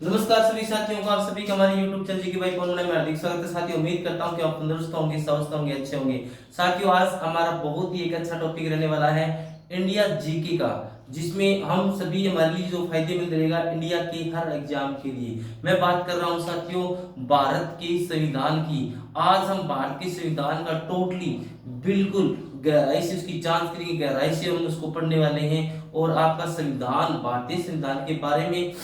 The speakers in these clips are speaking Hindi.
नमस्कार सभी साथियों को, आप सभी का हमारे YouTube चैनल जी के भाई पवन में हार्दिक स्वागत है। साथियों, उम्मीद करता हूं कि आप तंदुरुस्त होंगे, स्वस्थ होंगे, अच्छे होंगे। साथियों, आज हमारा बहुत ही एक अच्छा टॉपिक रहने वाला है इंडिया जीके का, जिसमें हम सभी हमारे लिए जो फायदे मिल रहेगा इंडिया के हर एग्जाम के लिए। मैं बात कर रहा हूं साथियों भारत के संविधान की। आज हम भारत के संविधान का टोटली बिल्कुल गहराई से उसकी जांच करेंगे, गहराई से हम उसको पढ़ने वाले हैं और आपका संविधान, भारतीय संविधान के बारे में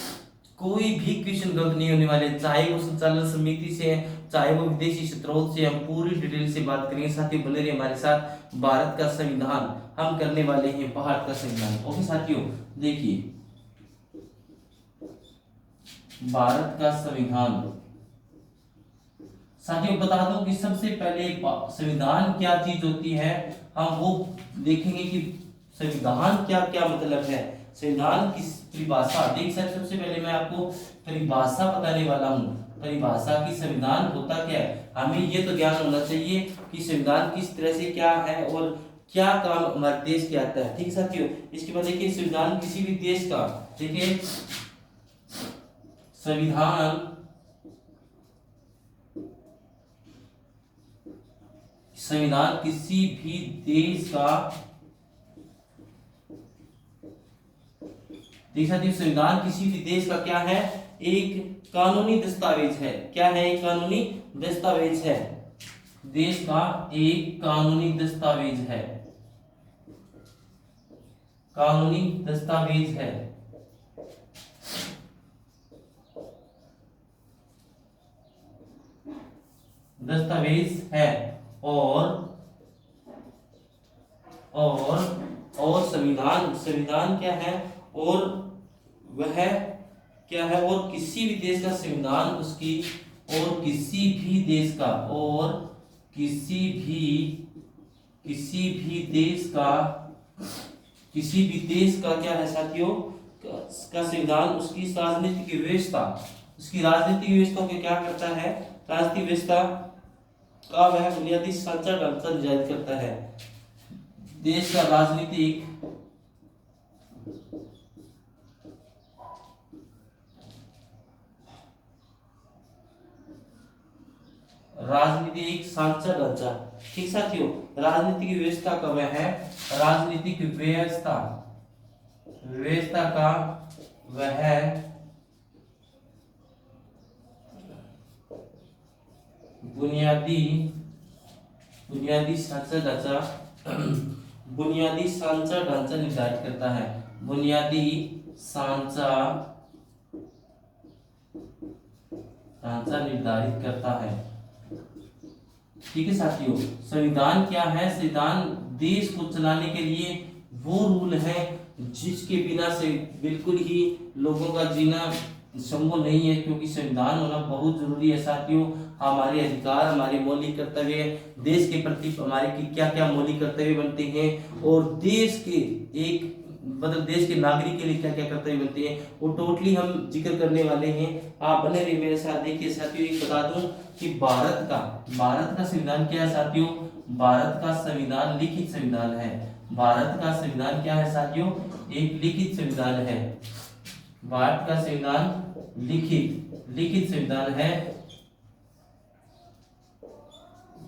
कोई भी क्वेश्चन गलत नहीं होने वाले, चाहे वो संचालन समिति से है, चाहे वो विदेशी स्रोत से। हम पूरी डिटेल से बात करेंगे। साथियों, बने रहिए हमारे साथ। भारत का संविधान हम करने वाले हैं, भारत का संविधान। ओके साथियों, देखिए भारत का संविधान। साथियों, बता दूं कि सबसे पहले संविधान क्या चीज होती है, हम वो देखेंगे कि संविधान क्या क्या मतलब है। संविधान की परिभाषा देख सकते। सबसे पहले मैं आपको परिभाषा बताने वाला हूँ। परिभाषा की संविधान होता क्या है, हमें ये तो ज्ञान होना चाहिए कि संविधान किस तरह से क्या है और क्या काम हमारे देश के आता है। ठीक साथियों, इसके बाद देखिए संविधान किसी भी देश का, देखिए संविधान संविधान किसी भी देश का, देख सकते हो संविधान किसी भी देश का क्या है, एक कानूनी दस्तावेज है। क्या है? एक कानूनी दस्तावेज है। देश का एक कानूनी दस्तावेज है, कानूनी दस्तावेज है। दस्तावेज है और संविधान, संविधान क्या है और वह क्या है, और किसी भी देश का संविधान उसकी, और किसी भी देश का, और किसी भी देश का, किसी भी देश का क्या है साथियों का संविधान उसकी राजनीतिक व्यवस्था, उसकी राजनीतिक व्यवस्था को क्या करता है, राजनीतिक व्यवस्था का वह बुनियादी ढांचा निर्धारित करता है। देश का राजनीतिक सांचा ढांचा। ठीक साथियों, राजनीतिक व्यवस्था का वह है, राजनीतिक व्यवस्था, व्यवस्था का वह बुनियादी बुनियादी सांचा ढांचा बुनियादी सांचा ढांचा निर्धारित करता है। बुनियादी सांचा ढांचा निर्धारित करता है। ठीक है साथियों, संविधान क्या है? संविधान देश को चलाने के लिए वो रूल है जिसके बिना से बिल्कुल ही लोगों का जीना संभव नहीं है, क्योंकि संविधान होना बहुत जरूरी है साथियों। हमारे अधिकार, हमारे मौलिक कर्तव्य, देश के प्रति हमारे क्या क्या मौलिक कर्तव्य बनते हैं, और देश के एक मतलब देश के नागरिक के लिए क्या क्या कर्तव्य बनते हैं, वो टोटली हम जिक्र करने वाले हैं। आप बने रहिए मेरे साथ। देखिए साथियों, एक बता दूं कि भारत का संविधान क्या है साथियों? भारत का संविधान लिखित संविधान है। भारत का संविधान क्या है साथियों? एक लिखित संविधान है। भारत का संविधान लिखित संविधान है।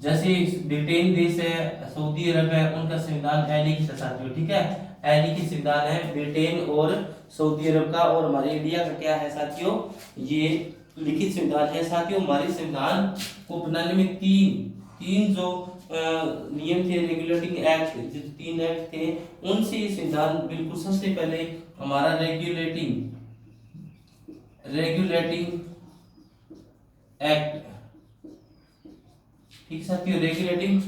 जैसे ब्रिटेन देश है, सऊदी अरब है, उनका संविधान अलिखित है साथियों। ठीक है, अलिखित संविधान है ब्रिटेन और सऊदी अरब का। और हमारे इंडिया का क्या है साथियों? ये लिखित संविधान है साथियों। हमारे संविधान को बनाने में तीन जो नियम थे, रेगुलेटिंग एक्ट, जो 3 एक्ट थे, उनसे ये संविधान बिल्कुल सबसे पहले हमारा रेगुलेटिंग एक्ट। ठीक साथियों, रेगुलेटिंग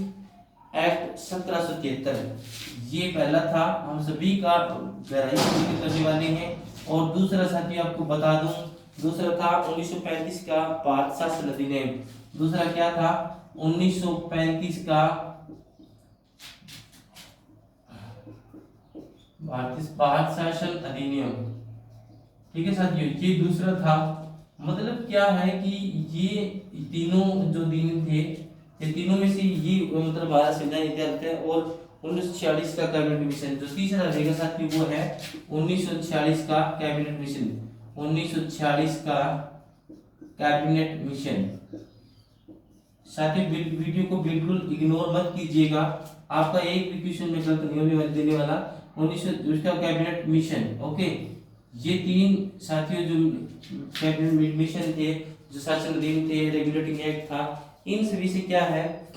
एक्ट 1773 ये पहला था, हम सभी का गहराई से जिक्र करने वाले हैं। और दूसरा साथियों आपको बता दूं, दूसरा था 1935 का भारत शासन अधिनियम। दूसरा क्या था? 1935 का भारत शासन अधिनियम। ठीक है साथियों, ये दूसरा था। मतलब क्या है कि ये तीनों जो दिन थे, ये तीनों में से ये मतलब हमारा संविधान इतिहास है। और 1946 का कैबिनेट मिशन जो तीसरा रहेगा साथियों, वो है 1946 का कैबिनेट मिशन। 1946 का कैबिनेट मिशन। साथियों वीडियो को बिल्कुल इग्नोर मत कीजिएगा, आपका एक भी क्वेश्चन में गलत नहीं होने देने वाला। 1900 का कैबिनेट मिशन, ओके। ये तीन साथियों जो कैबिनेट मिशन थे, जो शासन अधीन थे, रेगुलेटिंग एक्ट था, इन सभी से क्या है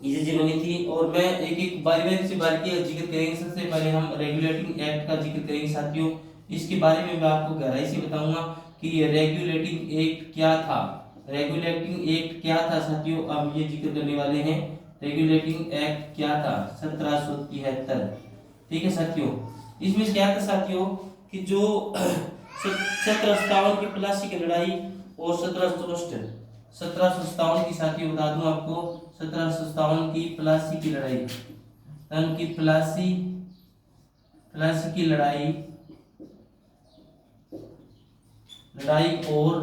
ये जिन्होंने थी। और मैं एक एक बारी से बारी का जिक्र करेंगे। सबसे पहले हम रेगुलेटिंग एक्ट का जिक्र करेंगे साथियों। इसके बारे में मैं आपको गहराई से बताऊंगा कि रेगुलेटिंग एक्ट क्या था। रेगुलेटिंग एक्ट क्या था साथियों, अब ये जिक्र करने वाले हैं। रेगुलेटिंग एक्ट क्या था 1773, ठीक है साथियों। इसमें क्या था साथियों कि जो 1757 की प्लासी की लड़ाई और 1757 की साथियों बता दूं आपको, 1757 की प्लासी की लड़ाई, रन की प्लासी की लड़ाई और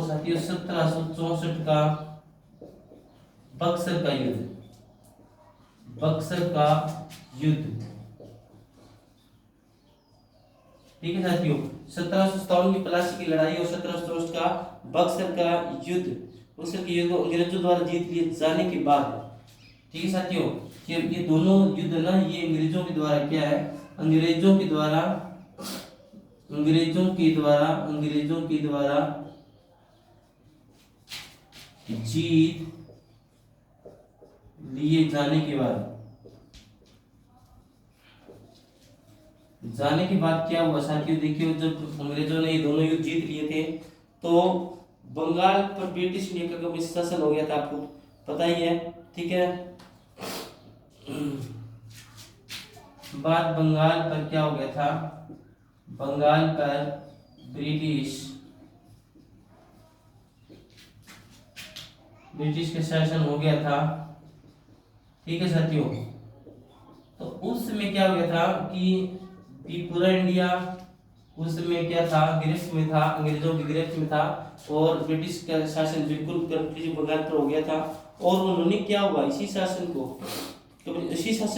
साथियों 1764 का बक्सर का युद्ध, ठीक है साथियों। 1757 की प्लासी की लड़ाई और 1764 का बक्सर का युद्ध, बक्सर के युद्ध को अंग्रेजों द्वारा जीत लिए जाने के बाद, ठीक है साथियों, ये दोनों युद्ध ना ये अंग्रेजों के द्वारा क्या है, अंग्रेजों के द्वारा जीत लिए जाने के बाद क्या हुआ साथियों, देखिए जब अंग्रेजों ने ये दोनों युद्ध जीत लिए थे तो बंगाल पर ब्रिटिश का शासन हो गया था, आपको पता ही है, ठीक है। बाद बंगाल पर क्या हो गया था, बंगाल पर ब्रिटिश का शासन हो गया था, ठीक है साथियों। तो उस समय क्या हो गया था कि पूरा इंडिया उस समय क्या था, गिरफ्त में था, अंग्रेजों की गिरफ्त में था और ब्रिटिश का शासन बिल्कुल बंगाल पर हो गया था। और उन्होंने क्या हुआ, इसी शासन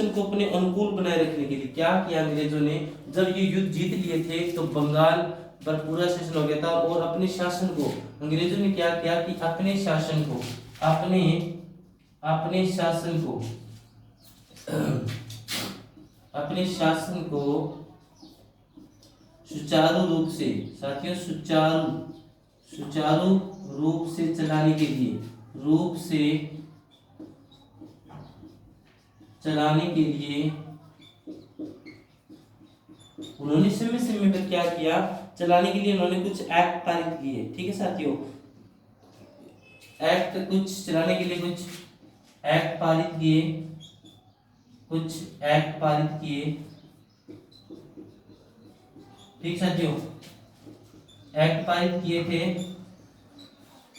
को अपने अनुकूल बनाए रखने के लिए क्या किया अंग्रेजों ने, जब ये युद्ध जीत लिए थे तो बंगाल पर पूरा शासन हो गया था और अपने शासन को अंग्रेजों ने क्या किया कि अपने शासन को सुचारू रूप से साथियों सुचारू रूप से चलाने के लिए उन्होंने समय पर क्या किया, चलाने के लिए उन्होंने कुछ एक्ट पारित किए, ठीक है साथियों। कुछ चलाने के लिए कुछ एक्ट पारित किए, ठीक साथियों, एक्ट पारित किए थे।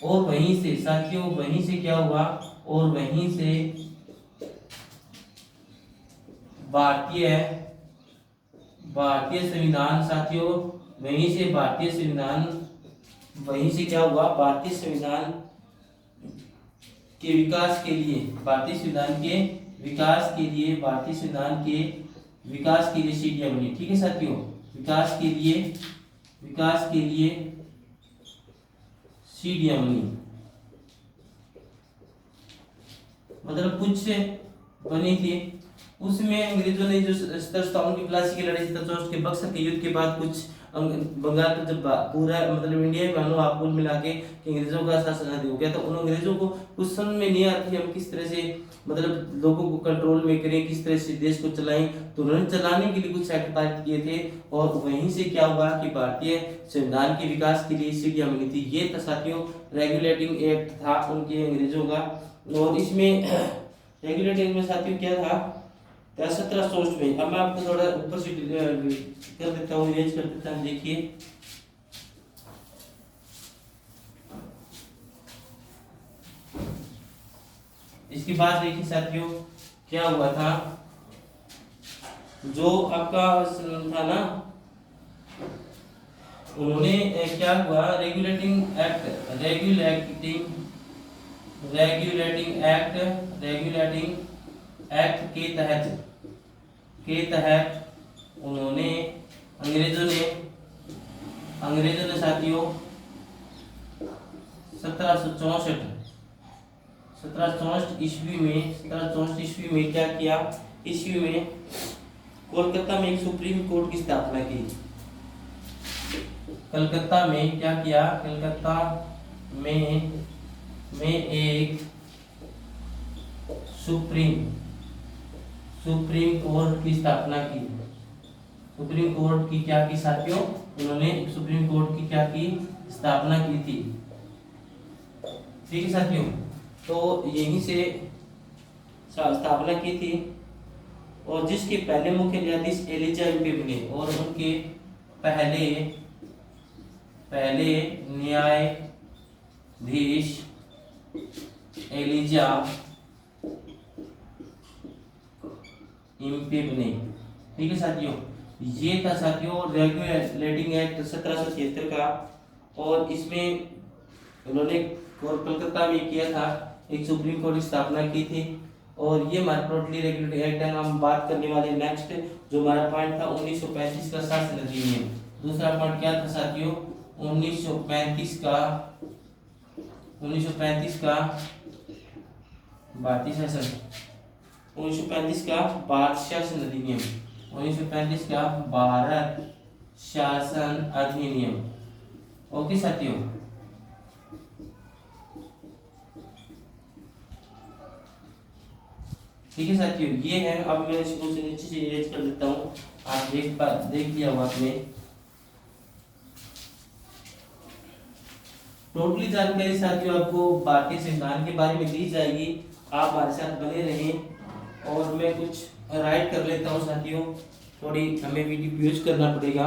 और वहीं से साथियों क्या हुआ, और वहीं से भारतीय संविधान साथियों, वहीं से क्या हुआ, भारतीय संविधान के विकास के लिए सीढ़ियां बनी, ठीक है साथियों। विकास के लिए सीढ़ियां बनी, मतलब कुछ बनी थी। उसमें अंग्रेजों ने जो 1757 की प्लासी की लड़ाई, 1764 के बक्सर के युद्ध के बाद कुछ बंगाल पर जब पूरा मतलब इंडिया में मानो आप कुल मिला के अंग्रेजों का शासन हो गया, तो उन अंग्रेजों को कुछ समझ में नहीं आती हम किस तरह से मतलब लोगों को कंट्रोल में करें, किस तरह से देश को चलाएं। तो उन्होंने चलाने के लिए कुछ एक्ट पारित किए थे और वहीं से क्या हुआ कि भारतीय संविधान के विकास के लिए सीढ़ियां बनी थी। ये था साथियों रेगुलेटिंग एक्ट था उनके अंग्रेजों का। और इसमें रेगुलेटिंग में साथियों क्या था 1764 में। अब मैं आपको थोड़ा ऊपर से कर देता हूँ, इरेज कर देता हूँ, देखिए इसके बाद देखिए साथियों क्या हुआ था, जो आपका था ना, उन्होंने क्या हुआ, रेगुलेटिंग एक्ट के तहत उन्होंने अंग्रेजों ने साथियों 1764 ईस्वी में क्या किया? ईस्वी में कोलकाता में एक सुप्रीम कोर्ट की स्थापना की। कलकत्ता में क्या किया? कलकत्ता में एक सुप्रीम कोर्ट की स्थापना की। सुप्रीम कोर्ट की क्या की साथियों? उन्होंने सुप्रीम कोर्ट की क्या की? स्थापना की थी। ठीक है साथियों, तो यहीं से स्थापना की थी और जिसके पहले मुख्य न्यायाधीश एलिजा इम्पे बने और उनके पहले न्यायाधीश एलिजा इम्पे बने। ठीक है साथियों, ये था साथियों रेगुलेटिंग एक्ट 1776 का और इसमें उन्होंने कलकत्ता में किया था, एक सुप्रीम कोर्ट की स्थापना की थी और ये हमारा टोटली रेगुलेटिंग एक्ट है। हम बात करने वाले नेक्स्ट जो हमारा पॉइंट था 1935 का शासन अधिनियम। दूसरा पॉइंट क्या था साथियों? 1935 का भारतीय शासन 1935 का भारत शासन अधिनियम 1935 का भारत शासन अधिनियम। ओके साथियों, ठीक है साथियों, ये है। अब मैं इसको से नीचे से इरेज कर देता हूँ। आप देख लिया हुआ आपने। टोटली जानकारी साथियों आपको भारतीय संविधान के बारे में दी जाएगी। आप हमारे साथ बने रहें और मैं कुछ राइट कर लेता हूँ साथियों। थोड़ी हमें वीडियो यूज करना पड़ेगा।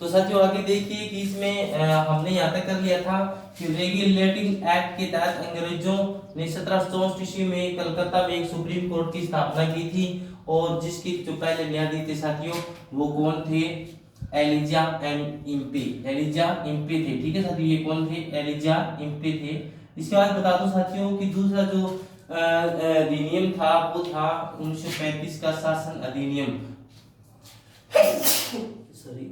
तो साथियों आगे देखिए कि इसमें हमने यहाँ तक कर लिया था कि रेगुलेटिंग एक्ट के तहत अंग्रेजों ने 1764 ईस्वी में कलकत्ता में एक सुप्रीम कोर्ट की स्थापना की थी और जिसके जो पहले न्यायाधीश थे साथियों वो कौन थे? एलिजा इम्पे थे। ठीक है साथियों, ये कौन थे? एलिजा इम्पे थे। इसके बाद बता दूं साथियों कि दूसरा जो अधिनियम था वो था 1935 का शासन अधिनियम। सॉरी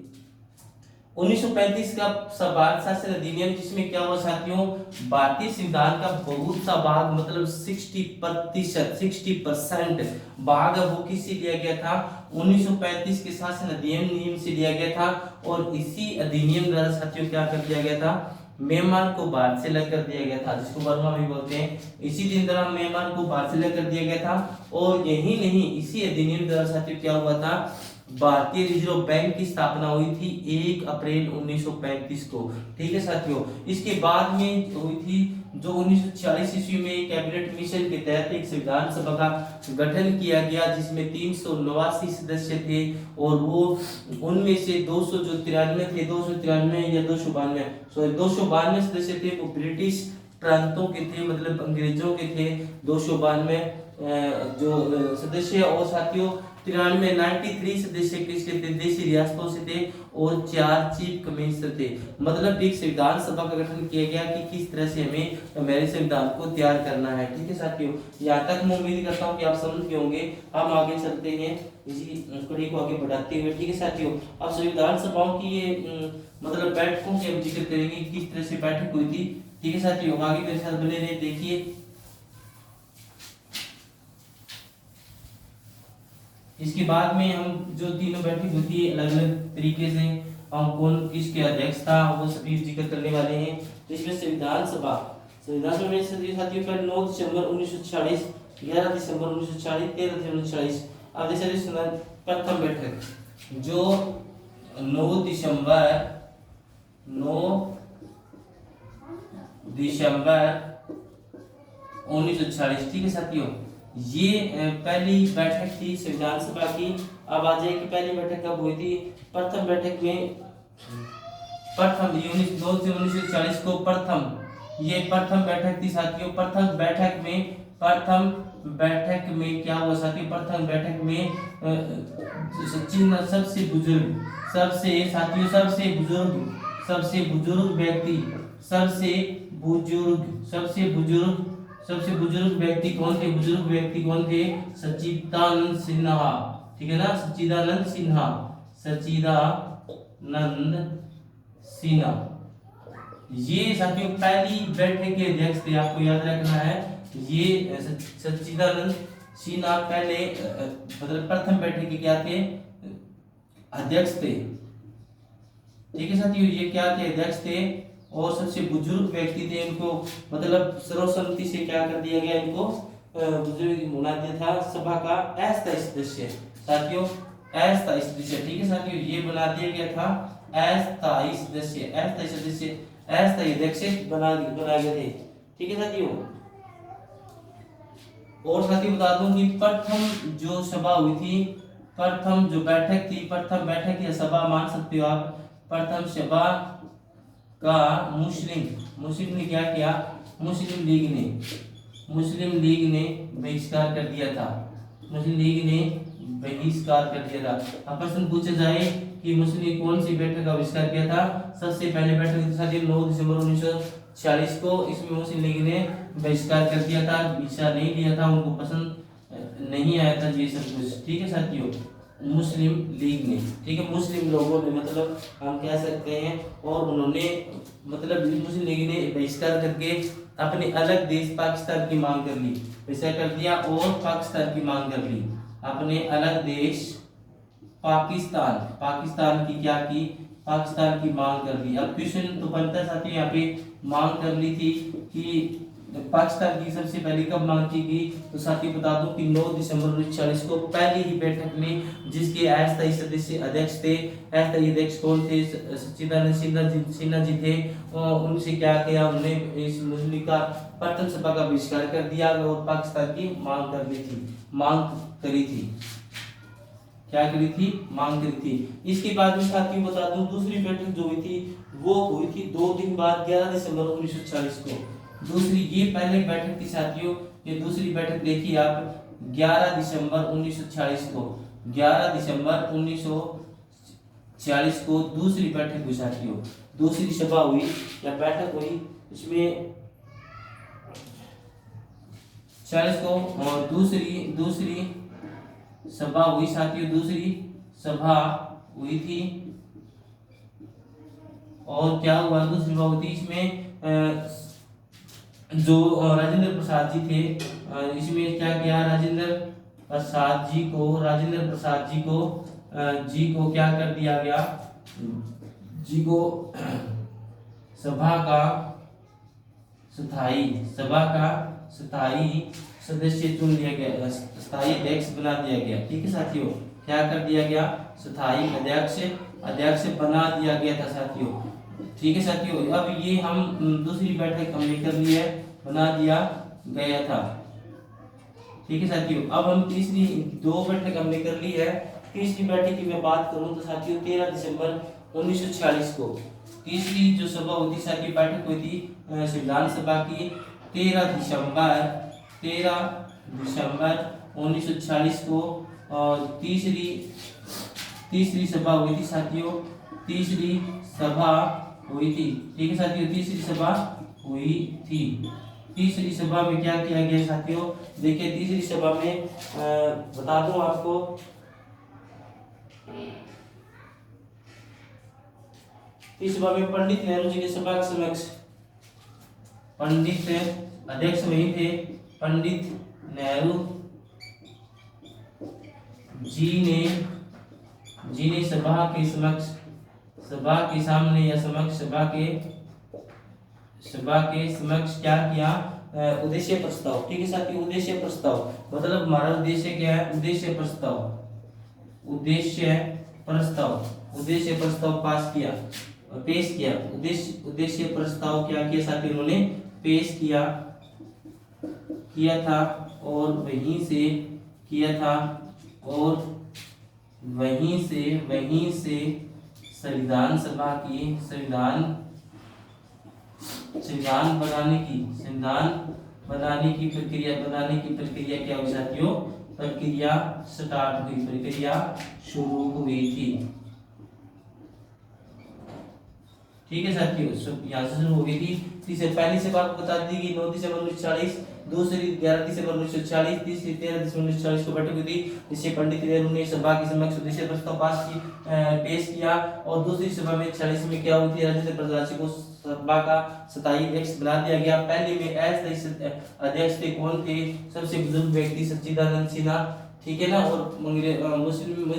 1935 का भारत शासन अधिनियम, जिसमें क्या हुआ साथियों? भारतीय संविधान का बहुत सा भाग मतलब 60% भाग वो किससे लिया गया था? 1935 के शासन अधिनियम से लिया गया था और इसी अधिनियम द्वारा साथियों क्या कर दिया गया था? मेहमान को भारत से अलग कर दिया गया था, जिसको बर्मा भी बोलते हैं। इसी दिन द्वारा मेहमान को भारत से अलग कर दिया गया था और यही नहीं, इसी अधिनियम द्वारा साथियों क्या हुआ था? भारतीय रिजर्व बैंक की स्थापना हुई थी 1 अप्रैल 1935 को। ठीक है साथियों, इसके बाद में हुई थी जो 1946 ईस्वी में कैबिनेट मिशन के तहत एक संविधान सभा का गठन किया गया जिसमें 389 सदस्य थे और वो उनमें से 293 या 292 सदस्य थे वो ब्रिटिश प्रांतों के थे, मतलब अंग्रेजों के थे। 292 जो सदस्य और साथियों 93 सदस्य किसके थे? देशी रियासतों से थे और 4 चीफ कमिश्नर थे। मतलब एक संविधान सभा का गठन किया गया कि किस तरह से हमें हमारे संविधान को तैयार करना है। ठीक है साथियों, यहाँ तक मैं उम्मीद करता हूँ कि आप समझ गए होंगे। हम आगे चलते हैं इसी कड़ी को आगे बढ़ाते हुए। ठीक है साथियों, अब संविधान सभाओं की ये मतलब बैठकों के हम जिक्र करेंगे, किस तरह से बैठक हुई थी। ठीक है साथियों, आगे मेरे साथ बने रहे। देखिए इसके बाद में हम जो तीनों बैठक होती है अलग अलग तरीके से, हम कौन किसके अध्यक्ष था वो सभी जिक्र करने वाले हैं। तो इसमें संविधान सभा में साथियों का 9 दिसंबर 1946, 11 दिसंबर 1946, 13 दिसंबर 1946। अब देखिए प्रथम बैठक जो 9 दिसंबर 1946। ठीक है साथियों, ये पहली बैठक थी संविधान सभा की। अब आ जाए कि पहली बैठक कब हुई थी? प्रथम बैठक में 9 से 1940 को ये प्रथम बैठक थी साथियों। प्रथम बैठक में क्या हुआ साथियों? प्रथम बैठक में सबसे बुजुर्ग सबसे बुजुर्ग व्यक्ति कौन थे? बुजुर्ग व्यक्ति कौन थे? सच्चिदानंद सिन्हा, ठीक है ना, सच्चिदानंद सिन्हा, सच्चिदानंद सिन्हा। ये साथियों पहली बैठक के अध्यक्ष थे, आपको याद रखना है। ये सच्चिदानंद सिन्हा पहले मतलब प्रथम बैठक के क्या थे? अध्यक्ष थे, ठीक है साथियों, ये क्या थे? अध्यक्ष थे। और सबसे बुजुर्ग व्यक्ति थे, इनको मतलब सर्वसम्मति से क्या कर दिया गया? इनको बुजुर्ग बना दिया था। सभा का अस्थायी सदस्य साथियों, अस्थायी सदस्य, ठीक है साथियों, ये बना दिया गया था अस्थायी सदस्य, अस्थायी सदस्य, अस्थायी अध्यक्ष बना गए थे, ठीक है साथियों। और साथियों बता दूं कि प्रथम जो सभा हुई थी, प्रथम जो बैठक थी, प्रथम बैठक या सभा मान सकते हो आप, प्रथम सभा का मुस्लिम ने क्या किया? मुस्लिम लीग ने बहिष्कार कर दिया था, मुस्लिम लीग ने बहिष्कार कर दिया था। अब प्रश्न पूछा जाए कि मुस्लिम लीग कौन सी बैठक का बहिष्कार किया था? सबसे पहले बैठक थी 9 दिसंबर 1946 को, इसमें मुस्लिम लीग ने बहिष्कार कर दिया था, हिस्सा नहीं लिया था, उनको पसंद नहीं आया था ये सब कुछ, ठीक है साथियों, मुस्लिम लीग ने, ठीक है, मुस्लिम लोगों ने मतलब हम कह सकते हैं। और उन्होंने मतलब मुस्लिम लीग ने बहिष्कार करके अपने अलग देश पाकिस्तान की मांग कर ली, ऐसा कर दिया, और पाकिस्तान की मांग कर ली, अपने अलग देश पाकिस्तान की क्या की? पाकिस्तान की मांग कर ली। अब क्वेश्चन तो बनता साथियों, यहाँ पे मांग कर ली थी कि पाकिस्तान की सबसे पहले कब मांग की गई? तो साथियों बता दूं कि 9 दिसंबर 1946 को पहली ही बैठक में, जिसके अस्थायी सदस्य अध्यक्ष थे, अस्थायी अध्यक्ष कौन थे? सच्चिदानंद सिन्हा जी थे। और उनसे क्या किया? उन्होंने इस मुस्लिम लीग का प्रथम सभा का बहिष्कार कर दिया और पाकिस्तान की मांग करी थी, क्या करी थी? मांग करी थी। इसके बाद में साथियों बता दूं दूसरी बैठक जो हुई थी वो हुई थी 2 दिन बाद 11 दिसंबर 1946 को। दूसरी, ये पहले बैठक थी साथियों, ये दूसरी बैठक देखिए आप 11 दिसंबर 1946 को, 11 दिसंबर 1946 को दूसरी बैठक हुई साथियों, दूसरी सभा हुई या बैठक हुई, इसमें 40 को और दूसरी सभा हुई साथियों, दूसरी सभा हुई थी। और क्या हुआ? दूसरी सभा हुई थी, इसमें जो राजेंद्र प्रसाद जी थे, इसमें क्या किया? राजेंद्र प्रसाद जी को क्या कर दिया गया? जी को सभा का स्थायी सदस्य चुन लिया गया, स्थायी अध्यक्ष बना दिया गया, ठीक है साथियों, क्या कर दिया गया? स्थायी अध्यक्ष बना दिया गया था साथियों, ठीक है साथियों। अब ये हम दूसरी बैठक हमने कर ली है, बना दिया गया था, ठीक है साथियों। अब हम तीसरी, 2 बैठक हमने कर ली है, तीसरी बैठक की मैं बात करूं तो साथियों 13 दिसंबर 1946 को तीसरी जो सभा होती साथियों, बैठक हुई थी संविधान सभा की 13 दिसंबर 1946 को। और तीसरी सभा हुई थी साथियों, तीसरी सभा हुई थी, ठीक है साथियों, तीसरी सभा हुई थी। तीसरी सभा में क्या किया गया साथियों? देखिए तीसरी सभा में बता दूं आपको, तीसरी सभा में पंडित नेहरू जी के सभा के समक्ष, पंडित अध्यक्ष वही थे, पंडित नेहरू जी ने सभा के समक्ष, सभा के सामने या समक्ष, सभा के समक्ष क्या किया? उद्देश्य प्रस्ताव, ठीक है साथियों, उद्देश्य प्रस्ताव मतलब हमारा उद्देश्य क्या है? उद्देश्य प्रस्ताव पास किया, पेश किया, उद्देश्य प्रस्ताव क्या किया साथियों? उन्होंने पेश किया था और वहीं से किया था, और वहीं से संविधान सभा की संविधान बनाने की प्रक्रिया क्या हुई साथियों? प्रक्रिया स्टार्ट हुई, प्रक्रिया शुरू हुई थी, ठीक है साथियों, यहाँ से शुरू हो गई थी। तीसरे पहली सभा आपको बता दी कि 9 दिसंबर 1940, दूसरी 11 दिसंबर 1946, तीसरी 13 दिसंबर 1946 को बैठक हुई थी, जिससे पंडित नेहरू ने सभा के समक्ष उद्देश्य प्रस्ताव पेश किया। और दूसरी सभा में 46 में क्या हुई थी, राजेंद्र प्रसाद को सभा का स्थायी अध्यक्ष बना दिया गया। पहले में अध्यक्ष थे कौन थे, सबसे बुजुर्ग व्यक्ति सच्चिदानंद सिन्हा, ठीक है ना। और मुस्लिम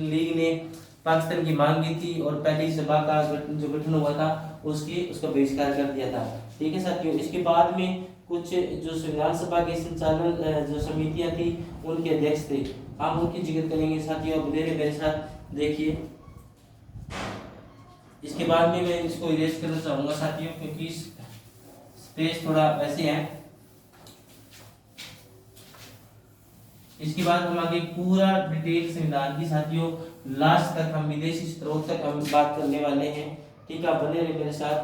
लीग ने पाकिस्तान की मांग की थी और पहली सभा का जो गठन हुआ था उसका बहिष्कार कर दिया था, ठीक है साथियों। इसके बाद में कुछ जो संविधान सभा के संचालन जो समितियां थी उनके अध्यक्ष थे, हम उनकी जिक्र करेंगे साथियों। अब मेरे साथ देखिए, इसके बाद में मैं इसको इरेज करना चाहूंगा साथियों, क्योंकि स्पेस थोड़ा वैसे है। इसके बाद हम आगे पूरा डिटेल संविधान की साथियों लास्ट तक हम विदेशी स्रोत तक हम बात करने वाले हैं, ठीक है, बने रहे मेरे साथ।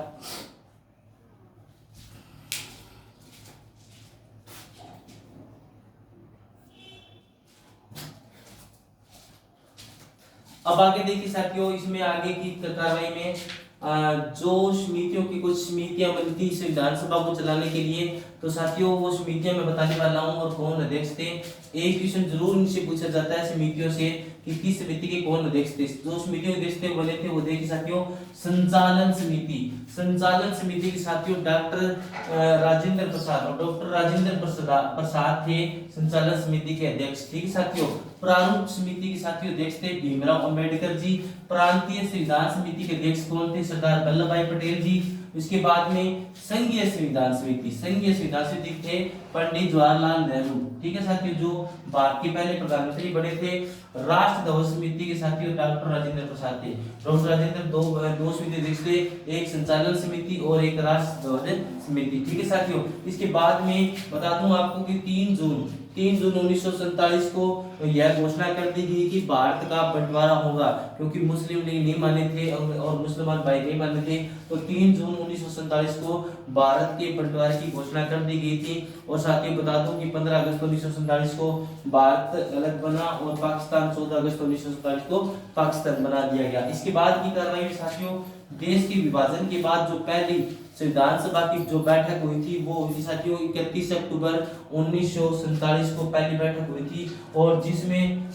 अब आगे देखिए साथियों, इसमें आगे की कार्रवाई में जो समितियों की कुछ समितियां बनती संविधान सभा को चलाने के लिए, तो साथियों वो समितियां मैं बताने वाला हूं और कौन अध्यक्ष थे। एक क्वेश्चन जरूर इनसे पूछा जाता है समितियों से कि किस समिति के कौन अध्यक्ष थे। जो समितियों के अध्यक्ष थे बने थे वो देखिए साथियों, संचालन समिति। संचालन समिति के साथियों डॉक्टर राजेंद्र प्रसाद, और डॉक्टर राजेंद्र प्रसाद थे संचालन समिति के अध्यक्ष, ठीक है साथियों। प्रारूप समिति के साथियों अध्यक्ष थे भीमराव अंबेडकर जी। प्रांतीय संविधान समिति के अध्यक्ष कौन थे, सरदार वल्लभ भाई पटेल जी। उसके बाद में संघीय संविधान समिति थे पंडित जवाहरलाल नेहरू, ठीक है साथियों, जो भारत के पहले प्रधानमंत्री बने थे। राष्ट्र ध्वज समिति के साथियों डॉक्टर राजेंद्र प्रसाद थे। डॉक्टर राजेंद्र दो समिति अध्यक्ष थे, एक संचालन समिति और एक राष्ट्र ध्वज समिति, ठीक है साथियों। इसके बाद में बता दूं आपको कि 3 जून 1947 को यह घोषणा कर दी गई कि भारत का बंटवारा होगा, क्योंकि मुस्लिम लीग नहीं माने थे और मुसलमान भाई नहीं माने थे, तो 3 जून 1947 को भारत के बंटवारे की घोषणा कर दी गई थी। और साथ ही बता दूं कि 15 अगस्त 1947 को भारत अलग बना और पाकिस्तान 14 अगस्त 1947 को पाकिस्तान बना दिया गया। इसके बाद की कार्रवाई साथियों, देश के विभाजन के बाद जो पहली संविधान सभा की जो बैठक हुई थी वो हुई साथियों 31 अक्टूबर 1947 को पहली बैठक हुई थी, और जिसमें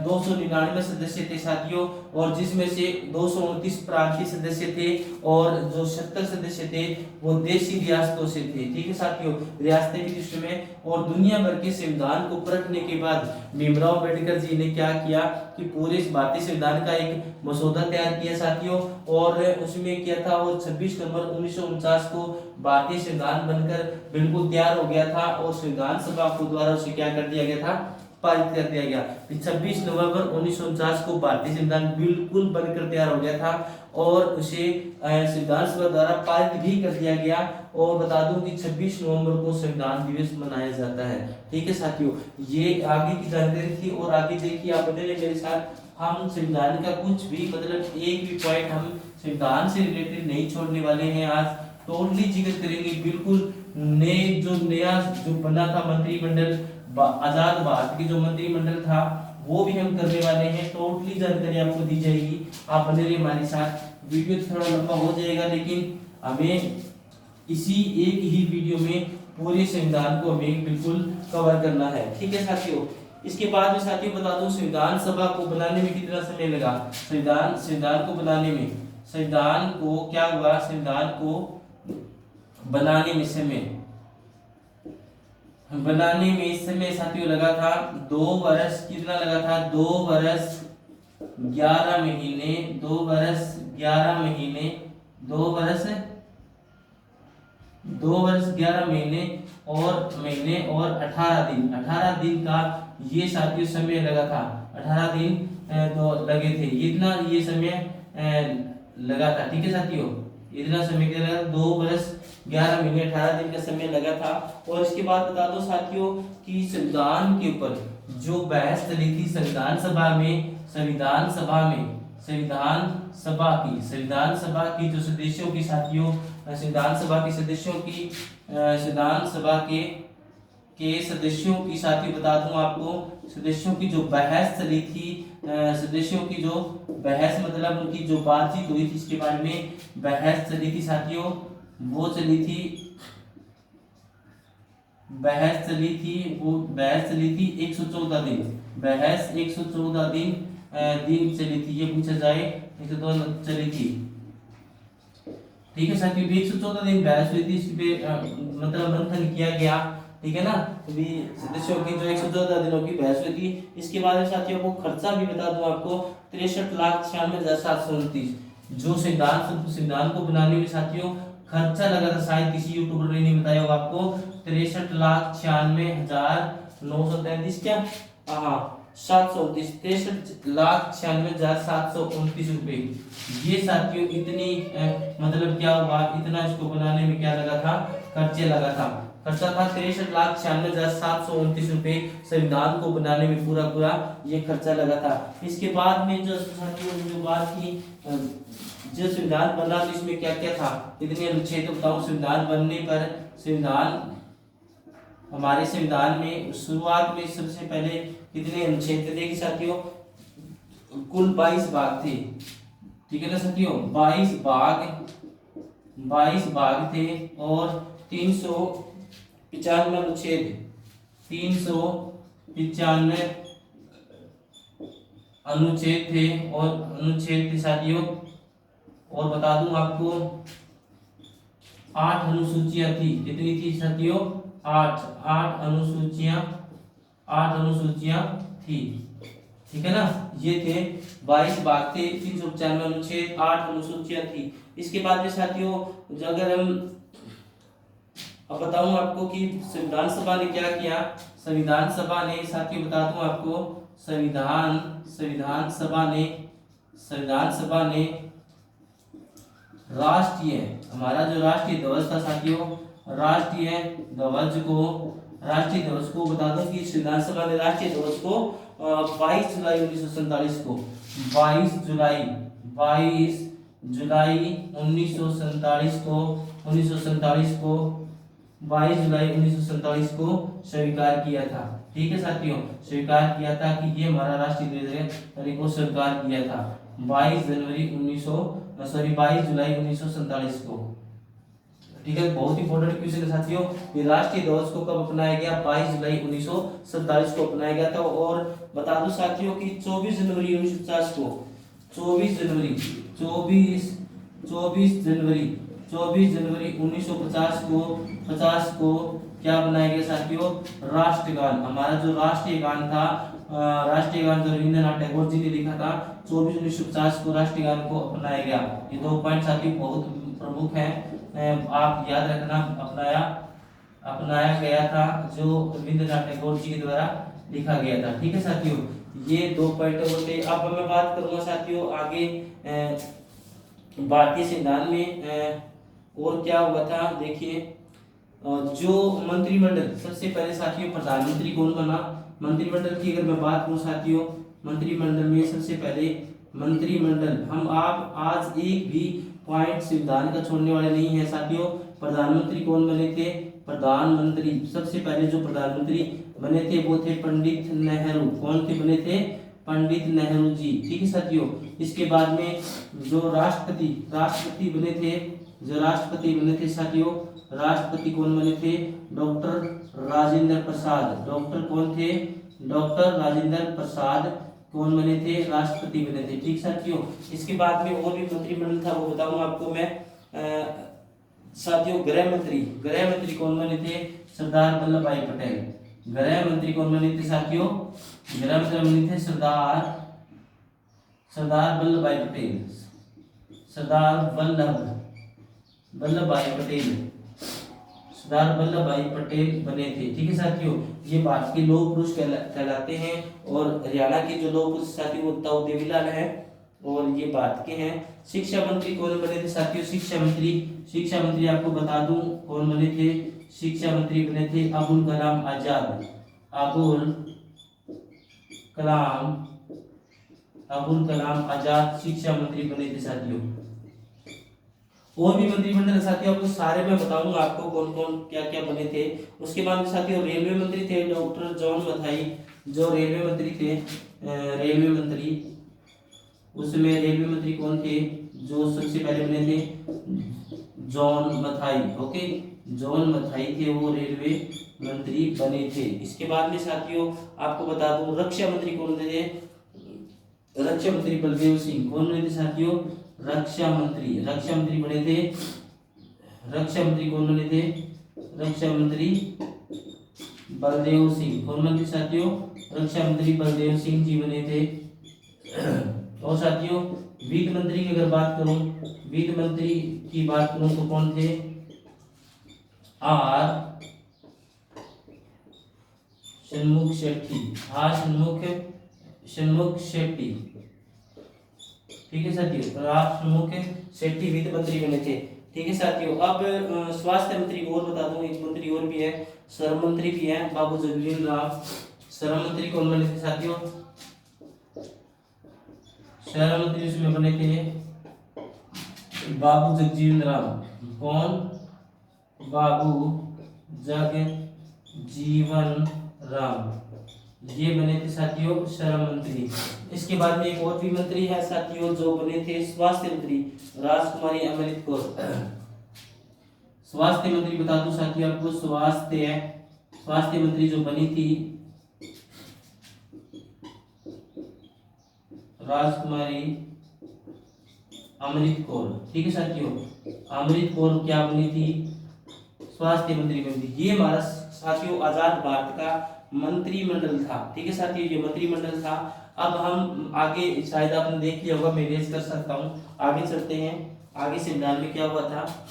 299 सदस्य थे साथियों, और जिसमें से 229 प्रांतीय सदस्य थे और जो 70 सदस्य थे वो देशी रियासतों से थे, ठीक है साथियों, रियासतें की दृष्टि में। और दुनिया भर के संविधान को परखने के बाद भीमराव अंबेडकर जी ने क्या किया कि पूरे भारतीय संविधान का एक मसौदा तैयार किया साथियों, और उसमें क्या था, वो 26 नवंबर 1949 को भारतीय संविधान बनकर बिल्कुल तैयार हो गया था, और संविधान सभा को द्वारा उसे क्या कर दिया गया था, पारित कर दिया गया। 26 नवंबर 1949 को भारतीय संविधान बिल्कुल बनकर तैयार हो गया था और उसे संविधान सभा द्वारा पारित भी कर दिया गया। और बता दूं कि 26 नवंबर को संविधान दिवस मनाया जाता है, ठीक है साथियों। ये आगे की जानकारी थी, और आगे देखिए आप बने मेरे साथ, हम संविधान का कुछ भी मतलब एक भी पॉइंट हम संविधान से रिलेटेड नहीं छोड़ने वाले हैं। आज टोटली जिक्र करेंगे, बिल्कुल नया जो बना था मंत्रिमंडल, आजाद भारत की जो मंत्रिमंडल था वो भी हम करने वाले हैं। टोटली जानकारी आपको दी जाएगी, आप बने रहिए हमारे साथ। वीडियो थोड़ा लंबा हो जाएगा, लेकिन हमें इसी एक ही वीडियो में पूरे संविधान को हमें बिल्कुल कवर करना है, ठीक है साथियों। इसके बाद में साथियों बता दूं संविधान सभा को बनाने में कितना समय लगा। संविधान को बनाने में, संविधान को क्या हुआ, संविधान को बनाने में साथियों लगा था 2 वर्ष। कितना लगा था, 2 वर्ष 11 महीने, 2 वर्ष 11 महीने, 2 वर्ष 11 महीने और 18 दिन का ये साथियों समय लगा था। 18 दिन तो लगे थे, इतना ये समय लगा था, ठीक है साथियों। इतना समय क्या लगा, 2 वर्ष 11 महीने 18 दिन का समय लगा था। और इसके बाद बता दो साथियों कि संविधान के ऊपर जो बहस चली थी संविधान सभा की जो सदस्यों की साथियों, संविधान सभा के सदस्यों की साथियों बता दूं आपको, सदस्यों की जो बहस चली थी सदस्यों की जो बहस, मतलब उनकी जो बातचीत हुई थी इसके बारे में बहस चली थी साथियों, वो चली थी, बहस चली थी, वो बहस चली थी 114 दिन, बहस 114 दिन चली थी, ये पूछा जाए 102 चली थी। ठीक है साथियों, 114 दिन बहस हुई थी, इस पे मतलब मंथन किया गया। ठीक है ना, अभी सदस्यों की जो 114 दिनों की बहस हुई थी। इसके बाद में साथियों को खर्चा भी बता दूं आपको, 63,96,729। जो संविधान को बनाने में साथियों खर्चा लगा था, शायद किसी यूट्यूबर ने नहीं बताया होगा आपको, 63,96,933 क्या, हाँ 729, 63,96,729 रुपए। ये साथियों इतनी मतलब क्या हुआ, इतना इसको बनाने में क्या लगा था, खर्चे लगा था। खर्चा था 63,96,729 रुपए, संविधान को बनाने में पूरा पूरा ये खर्चा लगा था। इसके बाद में जो साथियों जो बात की, जो संविधान बना तो इसमें क्या क्या था, इतने अनुच्छेद तो बताओ। संविधान बनने पर, हमारे संविधान में शुरुआत में सबसे पहले कितने अनुच्छेद थे, देखिए साथियों कुल 22 भाग थे। ठीक है ना साथियों, 22 भाग थे और 395 अनुच्छेद, 395 अनुच्छेद थे, और अनुच्छेद थे साथियों, और बता दूं आपको 8 अनुसूचियां थी। कितनी थी साथियों, 8 अनुसूचियां थी। ठीक है ना, ये थे 22 भाग थे, 395 अनुच्छेद, 8 अनुसूचियां थी। इसके बाद में साथियों अगर हम अब बताऊं आपको कि संविधान सभा ने क्या किया, संविधान सभा ने साथियों बता दूं आपको, संविधान सभा ने राष्ट्रीय, हमारा जो राष्ट्रीय ध्वज था साथियों, राष्ट्रीय ध्वज को बता दो कि संविधान सभा ने राष्ट्रीय ध्वज को 22 जुलाई 1947 को 22 जुलाई 1947 को 22 जुलाई 1947 को स्वीकार किया था। ठीक है साथियों, स्वीकार किया था कि ये हमारा राष्ट्रीय ध्वज है, और इसको स्वीकार किया था 22 जुलाई 1947 को। ठीक है, बहुत इंपॉर्टेंट क्वेश्चन है साथियों। ये राष्ट्रीय ध्वज को कब अपनाया गया, 22 जुलाई 1947 को अपनाया गया था। और बता दूं साथियों कि 24 जनवरी 1950 को 24 जनवरी 1950 को क्या बनाया गया साथियों, राष्ट्रगान। हमारा जो राष्ट्रीय गान था, राष्ट्रीय गान जो रविंद्रनाथ टैगोर जी ने लिखा था, 24 1950 को राष्ट्रीय गान को अपनाया गया। ये 2 पॉइंट साथियों बहुत प्रमुख हैं, आप याद रखना। अपनाया गया था जो रविंद्रनाथ टैगोर जी के द्वारा लिखा गया था। ठीक है साथियों, ये 2 पॉइंट होते। अब मैं बात करूंगा साथियों आगे भारतीय संविधान में और क्या हुआ था। देखिए जो मंत्रिमंडल, सबसे पहले साथियों प्रधानमंत्री कौन बना, मंत्रिमंडल की अगर मैं बात करूं साथियों, मंत्रिमंडल में सबसे पहले हम आप आज एक भी पॉइंट संविधान का छोड़ने वाले नहीं है साथियों। प्रधानमंत्री कौन बने थे, प्रधानमंत्री सबसे पहले जो प्रधानमंत्री बने थे वो थे पंडित नेहरू। कौन थे बने थे, पंडित नेहरू जी। ठीक है साथियों, इसके बाद में जो राष्ट्रपति बने थे साथियों, राष्ट्रपति कौन बने थे, डॉक्टर राजेंद्र प्रसाद। डॉक्टर कौन थे, डॉक्टर राजेंद्र प्रसाद कौन बने थे, राष्ट्रपति बने थे। ठीक साथियों, इसके बाद में और भी मंत्रिमंडल था, वो बताऊंगा आपको मैं। साथियों गृह मंत्री कौन बने थे, सरदार वल्लभ भाई पटेल। गृह मंत्री कौन बने थे साथियों, गृह मंत्री बने थे सरदार वल्लभ भाई पटेल, सरदार वल्लभ भाई पटेल बने थे। ठीक है साथियों, ये भारत के लौह पुरुष कहलाते हैं। और हरियाणा के जो लौह पुरुष साथियों वो ताऊ देवीलाल है, और ये भारत के हैं। शिक्षा मंत्री कौन बने थे साथियों, शिक्षा मंत्री आपको बता दूं कौन बने थे, शिक्षा मंत्री बने थे अबुल कलाम आजाद। अबुल कलाम आजाद शिक्षा मंत्री बने थे साथियों। और भी मंत्रिमंडल साथियों आपको सारे मैं बताऊंगा आपको कौन कौन क्या क्या बने थे। उसके बाद साथियों रेलवे मंत्री थे डॉक्टर जॉन मथाई, जो रेलवे मंत्री थे रेलवे मंत्री, उसमें रेलवे मंत्री कौन थे जो सबसे पहले बने थे? John Mathai. Okay, John Mathai थे वो रेलवे मंत्री बने थे। इसके बाद में साथियों आपको बता दूं रक्षा मंत्री कौन थे? रक्षा मंत्री बलदेव सिंह। कौन बने थे साथियों? रक्षा मंत्री बने थे। रक्षा मंत्री कौन बने थे? रक्षा मंत्री बलदेव सिंह। कौन बने थे साथियों? रक्षा मंत्री बलदेव सिंह जी बने थे। और साथियों वित्त मंत्री की अगर बात करूं, वित्त मंत्री की बात करूं तो कौन थे? आर षणमुख शेट्टी। ठीक है साथियों, आर षणमुख शेट्टी वित्त मंत्री बने थे। ठीक है साथियों, अब स्वास्थ्य मंत्री और बता दूं, एक मंत्री और भी है, श्रम मंत्री भी है, बाबू जगजीवन राम। श्रम मंत्री कौन बने थे साथियों? श्रम मंत्री उसमें बने थे बाबू जगजीवन राम। कौन? बाबू जगजीवन राम, ये बने थे साथियों श्रम मंत्री। इसके बाद में एक और भी मंत्री है साथियों जो बने थे स्वास्थ्य मंत्री, राजकुमारी अमृत कौर। स्वास्थ्य मंत्री बता दूं साथियों आपको, स्वास्थ्य मंत्री जो बनी थी राजकुमारी अमृत कौर। ठीक है साथियों, अमृत कौर क्या बनी थी? स्वास्थ्य मंत्री बनी थी। ये हमारा साथियों आजाद भारत का मंत्रिमंडल था। ठीक है साथियों, ये मंत्रिमंडल था। अब हम आगे शायद आपने देख लिया होगा, मैं रेज कर सकता हूँ, आगे चलते हैं। आगे संविधान में क्या हुआ था,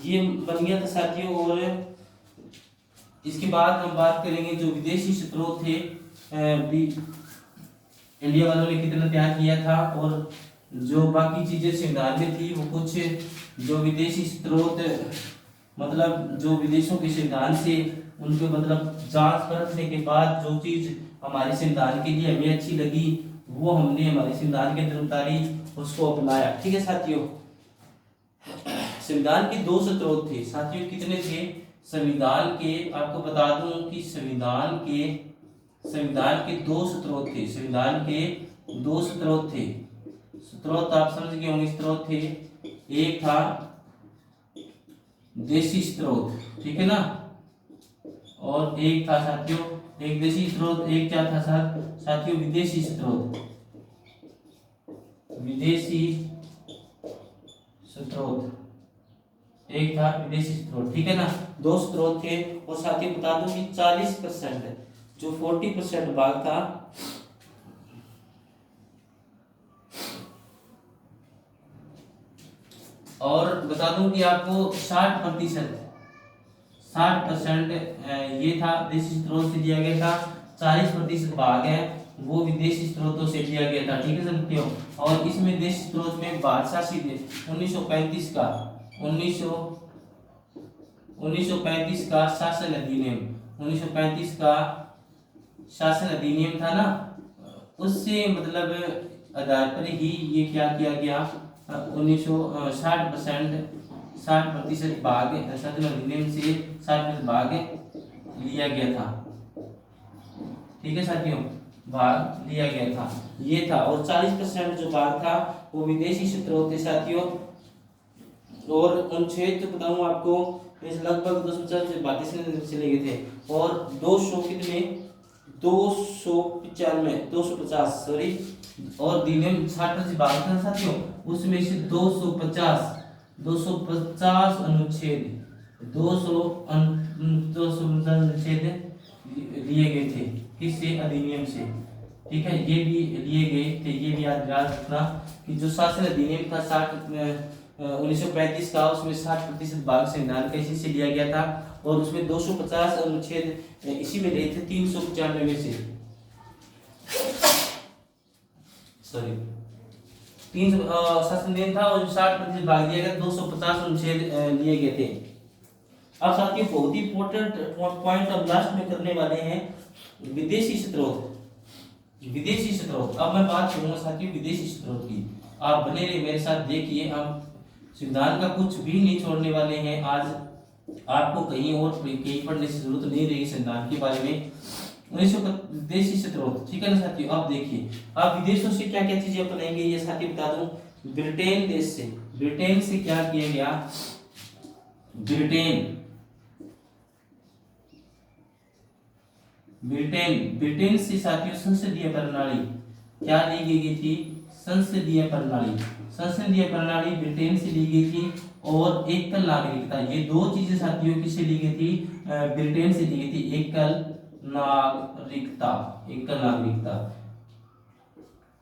ये बन गया था साथियों। और इसके बाद हम बात करेंगे जो विदेशी स्रोत थे, इंडिया वालों ने कितना त्याग किया था, और जो बाकी चीजें संविधान में थी वो कुछ जो विदेशी स्रोत मतलब जो विदेशों के संविधान से उनको मतलब जांच करने के बाद जो चीज हमारे संविधान के लिए हमें अच्छी लगी वो हमने हमारे संविधान के अंदर उतारी, उसको अपनाया। ठीक है साथियों, संविधान के दो स्रोत थे साथियों। कितने थे? संविधान के आपको बता दूं कि संविधान के दो स्रोत थे। संविधान के दो स्रोत थे। स्रोत आप समझ गए होंगे, स्रोत थे, एक था देशी स्रोत, ठीक है ना, और एक था साथियों, एक देशी स्रोत, एक क्या था साथियों? विदेशी स्रोत। विदेशी स्रोत एक था, विदेशी स्रोत। ठीक है ना, दो स्रोत थे। और साथियों बता दूं कि 40% जो 40% भाग था और बता दूं कि आपको 60% ये था देशी स्रोत से दिया गया था, 40% भाग है वो विदेशी स्रोतों से दिया गया था। ठीक है साथियों, और इसमें देशी स्रोत में बादशाह सीधे 1935 का शासन अधिनियम, 1935 का शासन अधिनियम था ना, उससे मतलब आधार पर ही ये क्या किया गया, 60% भाग शासन अधिनियम से 60% भाग लिया गया था। ठीक है साथियों, भाग लिया गया था, ये था। और 40% जो भाग था वो विदेशी स्रोत थे साथियों। और उन क्षेत्र बताऊं आपको, इस लगभग 250 चले गए थे। और 250 सॉरी, और अधिनियम 60% भाग था साथियों, उसमें से 250 अनुच्छेद 250 अनुच्छेद लिए गए थे, किससे? अधिनियम से। ठीक है, ये भी लिए गए थे, ये भी याद रखना कि जो शासन अधिनियम था 1935 का, उसमें 60% भाग संविधान का इसी से लिया गया था। और उसमें 250 अनुच्छेद इसी में रहे थे 395 में से, सॉरी 3 शासन अधिनियम था और 60% भाग दिया गया, 250 अनुच्छेद लिए गए थे। अब साथियों बहुत ही इंपॉर्टेंट पॉइंट अब लास्ट में करने वाले हैं, विदेशी स्रोत। अब मैं बात करूंगा साथियों विदेशी स्रोत की, आप बने रहिए मेरे साथ, देखिए हम संविधान का कुछ भी नहीं छोड़ने वाले हैं। आज आपको कहीं और कहीं पढ़ने की जरूरत नहीं रहेगी संविधान के बारे में। 1917, ठीक है ना साथियों। अब देखिए, अब विदेशों से क्या क्या चीजें अपनाएंगे ये साथियों बता दूं। ब्रिटेन देश से, ब्रिटेन से क्या किया गया, ब्रिटेन ब्रिटेन ब्रिटेन से साथियों संसदीय प्रणाली क्या ली गई थी, संसदीय प्रणाली, संसदीय प्रणाली ब्रिटेन से ली गई थी। और एकल नागरिकता, ये दो चीजें साथियों किससे ली गई थी, ब्रिटेन से ली गई थी। एकल नागरिकता, एकल नागरिकता,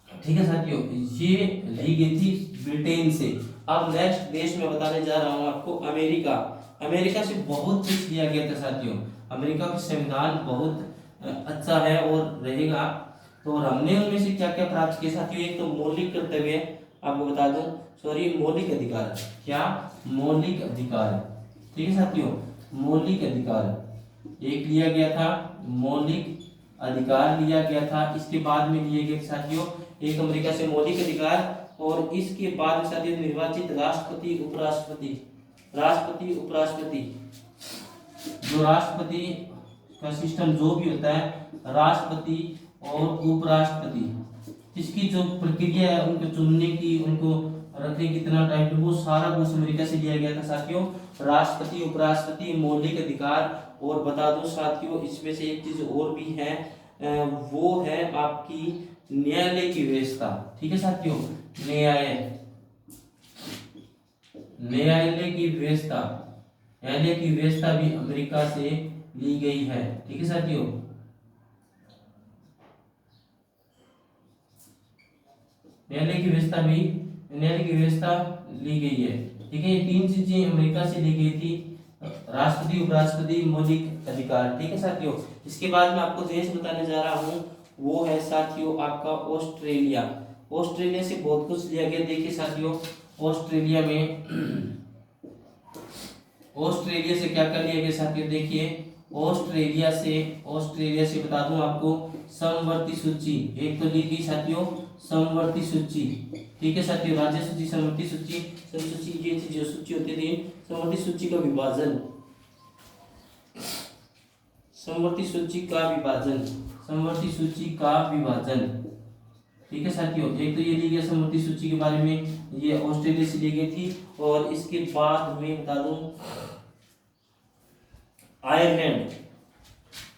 ठीक है साथियों, ये ली गई थी ब्रिटेन से। अब नेक्स्ट देश में बताने जा रहा हूं आपको, अमेरिका। अमेरिका से बहुत कुछ लिया गया था साथियों। अमेरिका का संविधान बहुत अच्छा है और रहेगा। तो हमने उनमें से क्या क्या प्राप्त किया साथियों, एक तो मौलिक कर्तव्य, आपको बता दूं, सॉरी मौलिक अधिकार, क्या मौलिक अधिकार, ठीक है साथियों, मौलिक अधिकार एक लिया गया था, मौलिक अधिकार लिया गया था। इसके बाद में लिए गए साथियों एक अमेरिका से मौलिक अधिकार, और इसके बाद साथियों निर्वाचित राष्ट्रपति उपराष्ट्रपति, राष्ट्रपति उपराष्ट्रपति, जो राष्ट्रपति का सिस्टम जो भी होता है, राष्ट्रपति और उपराष्ट्रपति, इसकी जो प्रक्रिया है उनको चुनने की, उनको रखने कितना टाइम, तो वो सारा कुछ अमेरिका से लिया गया था साथियों। राष्ट्रपति उपराष्ट्रपति मौलिक अधिकार। और बता दूं साथियों इसमें से एक चीज और भी है, वो है आपकी न्यायालय की व्यवस्था, ठीक है साथियों, न्यायालय की व्यवस्था, न्यायालय की व्यवस्था भी अमेरिका से ली गई है, ठीक है साथियों। न्यायालय की व्यवस्था भी, न्यायालय की व्यवस्था ली गई है, ठीक है। ये तीन चीजें अमेरिका से ली गई थी, राष्ट्रपति उपराष्ट्रपति मौलिक अधिकार, ठीक है साथियों। इसके बाद में आपको देश बताने जा रहा हूं, वो है साथियों आपका ऑस्ट्रेलिया। ऑस्ट्रेलिया से बहुत कुछ लिया गया। देखिए साथियों ऑस्ट्रेलिया में ऑस्ट्रेलिया से क्या कर लिया गया साथियों, देखिए ऑस्ट्रेलिया से बता दूं आपको समवर्ती सूची एक तो ली गई साथियों, समवर्ती सूची, ठीक है साथियों, राज्य सूची, समवर्ती सूची, सूची ये जो सूची होती थी, समवर्ती सूची का विभाजन, समवर्ती सूची का विभाजन, समवर्ती सूची का विभाजन, ठीक है साथियों। एक तो ये ली गई समवर्ती सूची के बारे में, ये ऑस्ट्रेलिया से ली गई थी। और इसके बाद में बता दूं आयरलैंड,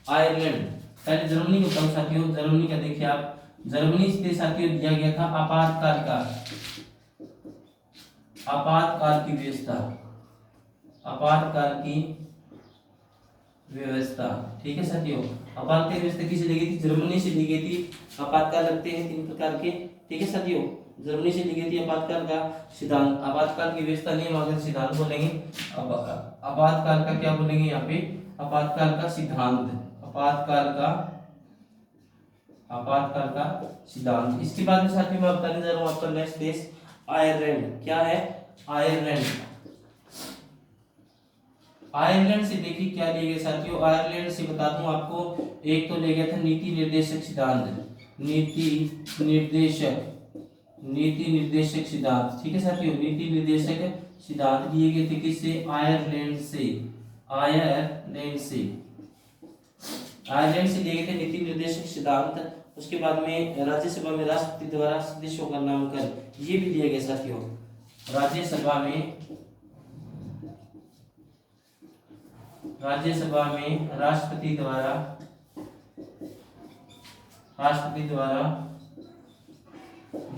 आयरलैंड पहले जर्मनी को बताऊं साथियों, जर्मनी का देखिए आप, जर्मनी से साथियों दिया गया था आपातकाल का, आपातकाल की व्यवस्था, आपातकाल की व्यवस्था, ठीक है साथियों। आपातकाल की व्यवस्था किसे ली गई थी, जर्मनी से ली गई थी। आपातकाल रखते हैं तीन प्रकार के, ठीक है साथियों, जर्मनी से ली गई थी आपातकाल का सिद्धांत, आपातकाल की व्यवस्था नहीं मगर सिद्धांत बोलेंगे। आपातकाल का क्या बोलेंगे यहाँ पे, आपातकाल का सिद्धांत, आपातकाल का सिद्धांत। इसके बाद में साथियों मैं बताने जा रहा हूँ आपका नेक्स्ट देश आयरलैंड। क्या है आयरलैंड, आयरलैंड से देखिए क्या ले गए साथियों, आयरलैंड से बता दूं आपको, एक तो ले गया था नीति निर्देशक सिद्धांत, नीति निर्देशक सिद्धांत, ठीक है साथियों, नीति निर्देशक सिद्धांत लिए गए थे किससे, आयरलैंड से, आयरलैंड से लिए गए थे नीति निर्देशक सिद्धांत। उसके बाद में राज्यसभा में राष्ट्रपति द्वारा सदस्यों का नामांकन ये भी दिया गया साथियों, राज्यसभा में राष्ट्रपति द्वारा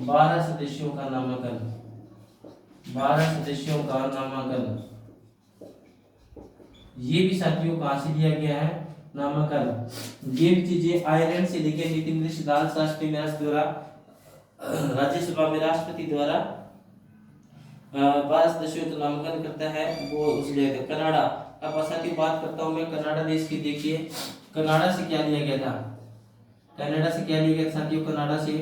12 सदस्यों का नामांकन, 12 सदस्यों का नामांकन, ये भी साथियों कहां से लिया गया है, नामांकन। ये भी चीजें आयरलैंड से लेकर नीति निर्देशक सिद्धांत राष्ट्रपति द्वारा राज्यसभा में राष्ट्रपति द्वारा 12 सदस्यों का नामांकन करता है, वो उस जगह कनाडा। अब साथियों बात करता हूं मैं कनाडा देश की। देखिए कनाडा से क्या लिया गया था, कनाडा से क्या लिया गया साथियों, कनाडा से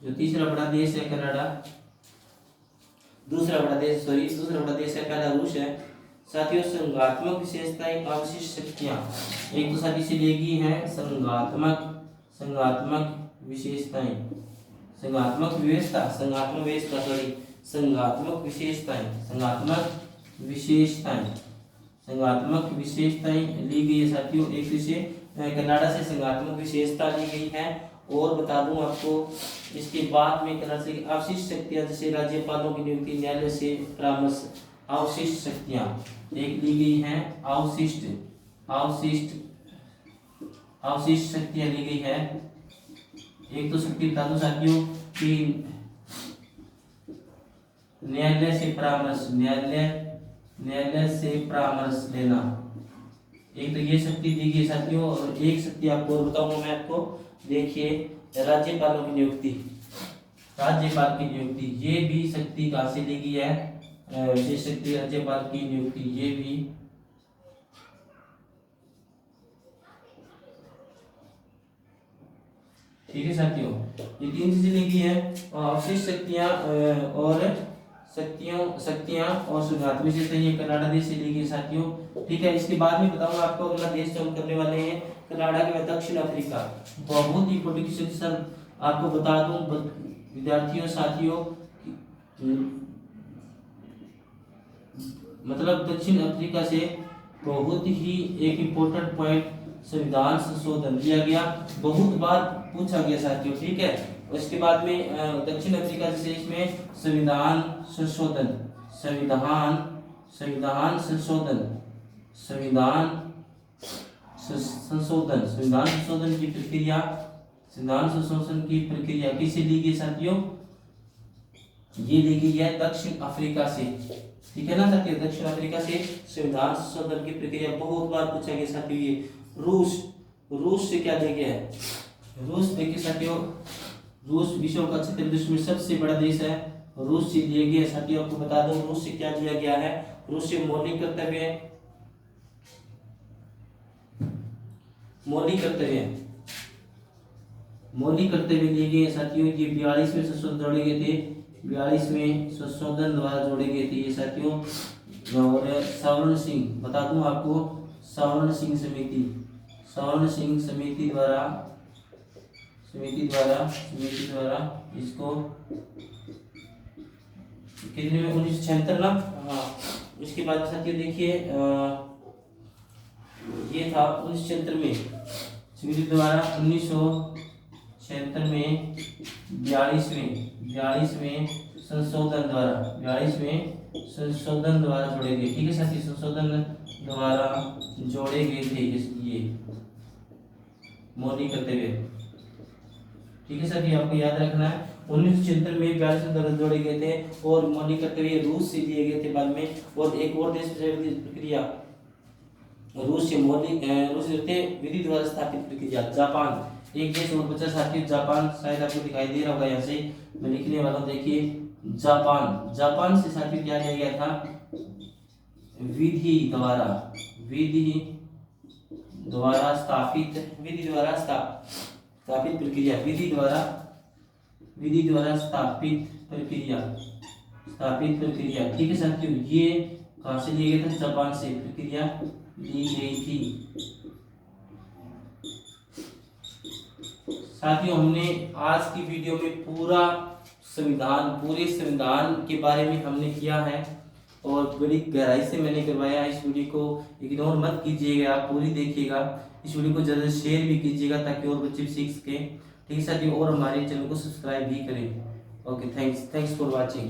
जो तीसरा बड़ा देश है कनाडा, दूसरा बड़ा देश है बेलारूस है साथियों। संघात्मक विशेषताएं अवशिष्ट शक्तियां एक तो साथी से लेगी है, संघात्मक विशेषताएं, संघात्मक विशेषताएं, संज्ञानात्मक विशेषताएं ली गई है साथियों। एक से कनाडा से संज्ञानात्मक विशेषता ली गई है। और बता दूं आपको, इसके बाद में कनाडा से अवशिष्ट शक्तियां, जैसे राज्यपालों की नियुक्ति, न्यायालय से परामर्श, अवशिष्ट शक्तियां एक ली गई हैं। अवशिष्ट शक्तियां ली गई है। एक तो शक्ति बता दूं साथियों कि न्यायालय से परामर्श लेना, एक तो ये शक्ति दी गई साथियों। और एक शक्ति आपको और बताऊंगा मैं आपको, देखिए राज्यपालों की नियुक्ति, ये भी शक्ति कहाँ से ली गई है, विशेष शक्ति राज्यपाल की नियुक्ति, ये भी ठीक है साथियों। ये 3 चीजें ली गई है। अवशिष्ट शक्तियां और संज्ञानात्मक विशेषता ये कनाडा देश से ली गई साथियों। ठीक है, इसके बाद में बताऊंगा आपको अगला देश जो हम करने वाले हैं कनाडा के बाद दक्षिण अफ्रीका। बहुत ही इंपॉर्टेंट सेक्शन आपको बता दूं विद्यार्थियों साथियों, मतलब दक्षिण अफ्रीका से बहुत ही एक इम्पोर्टेंट पॉइंट संविधान संशोधन दिया गया, बहुत बार पूछा गया साथियों। ठीक है, उसके बाद में दक्षिण अफ्रीका से इसमें संविधान संशोधन की प्रक्रिया किसे ली गई साथियों, ये ली गई है दक्षिण अफ्रीका से। ठीक है ना साथियों, दक्षिण अफ्रीका से संविधान संशोधन की प्रक्रिया बहुत बार पूछा गया साथियों। ये रूस से क्या ले गया है, रूस देखिए साथियों, रूस विश्व का क्षेत्र दृष्टि में सबसे बड़ा देश है। रूस से लिए गए साथियों, आपको बता दूं रूस से क्या लिया गया है, रूस से मौलिक कर्तव्य लिए गए साथियों। ये 42वें संशोधन जोड़े गए थे, 42वें संशोधन द्वारा जोड़े गए थे ये साथियों। और सवर्ण सिंह बता दूं आपको, सवर्ण सिंह समिति द्वारा इसको कितने में 1976 ना, हाँ। इसके बाद साथियों देखिए ये था 1976 में समिति द्वारा 1976 में 42वें संशोधन द्वारा जोड़े गए। ठीक है साथियों, संशोधन द्वारा जोड़े गए थे ये मौलिक कर्तव्य। ठीक है साथियों, आपको याद रखना है 1976 में 42 द्वारा जोड़े गए थे और मौलिक कर्तव्य रूस से दिए गए थे बाद में। और एक और देश प्रक्रिया रूस से विधि द्वारा स्थापित प्रक्रिया जापान, एक देश और बचा साथियों जापान, शायद आपको दिखाई दे रहा होगा यहाँ से मैं लिखने वाला हूँ। देखिए जापान से साथियों क्या किया गया था, विधि द्वारा स्थापित प्रक्रिया, विधि द्वारा स्थापित प्रक्रिया। ठीक है साथियों, ये कहाँ से लिया गया था, जापान से प्रक्रिया ली गई थी। साथियों हमने आज की वीडियो में पूरे संविधान के बारे में हमने किया है और बड़ी गहराई से मैंने करवाया। इस वीडियो को इग्नोर मत कीजिएगा, आप पूरी देखिएगा। इस वीडियो को ज़्यादा शेयर भी कीजिएगा ताकि और बच्चे सीख सकें। ठीक है साथियों, और हमारे चैनल को सब्सक्राइब भी करें। Okay, thanks for watching.